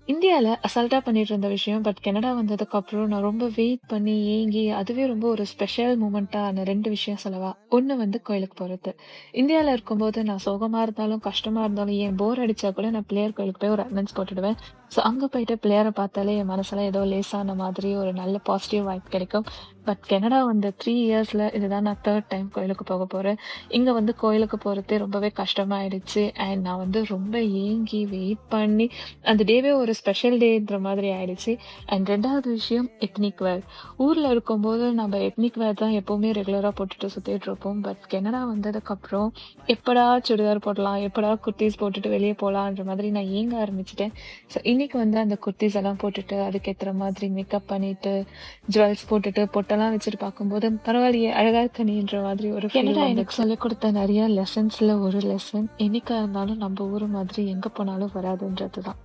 இந்தியால அசால்ட்டா பண்ணிட்டு இருந்த விஷயம். பட் கனடா வந்ததுக்கப்புறம் நான் ரொம்ப வெயிட் பண்ணி, ஏங்கி அதுவே ரொம்ப ஒரு ஸ்பெஷல் மூமெண்ட்டா ஆன 2 விஷயம் சொல்லவா? ஒண்ணு கோயிலுக்கு போறது. இந்தியால இருக்கும்போது நான் சோகமா இருந்தாலும், கஷ்டமா இருந்தாலும், ஏன் போர் அடிச்சா கூட நான் பிள்ளையார் கோயிலுக்கு போய் ஒரு அட்டெண்டன்ஸ் போட்டுடுவேன். ஸோ அங்க போயிட்டு பிள்ளையார பார்த்தாலே என் மனசெல்லாம் ஏதோ லேசான மாதிரி ஒரு நல்ல பாசிட்டிவ் வைப் கிடைக்கும். பட் கனடா வந்த 3 இயர்ஸ்ல இதுதான் நான் 3 டைம் கோயிலுக்கு போக போறேன். இங்க கோயிலுக்கு போறதே ரொம்பவே கஷ்டமாயிடுச்சு. அண்ட் நான் ரொம்ப ஏங்கி வெயிட் பண்ணி அந்த டேவே ஒரு ஸ்பெஷல் டேன்ற மாதிரி ஆயிடுச்சு. அண்ட் 2வது விஷயம் எத்னிக் வேர். ஊர்ல இருக்கும்போது நம்ம எத்னிக் வேர் தான் எப்பவுமே ரெகுலரா போட்டுட்டு சுத்திட்டு இருப்போம். பட் கனடா வந்ததுக்கப்புறம் எப்படா சுடிதார் போடலாம், எப்படா குர்தீஸ் போட்டுட்டு வெளிய போலான்ற மாதிரி நான் ஏங்க ஆரம்பிச்சுட்டேன். ஸோ இன்னைக்கு அந்த குர்தீஸ் எல்லாம் போட்டுட்டு, அதுக்கேத்துற மாதிரி மேக்கப் பண்ணிட்டு, ஜுவல்ஸ் போட்டுட்டு, பொட்டெல்லாம் வச்சுட்டு பார்க்கும்போது, பரவாயில்லையே அழகா இருக்க நீன்ற மாதிரி ஒரு ஃபீல் கனடா எனக்கு சொல்லிக் கொடுத்த நெறைய லெசன்ஸ்ல ஒரு லெசன், என்னைக்கா இருந்தாலும் நம்ம ஊரு மாதிரி எங்க போனாலும் வராதுன்றது தான்.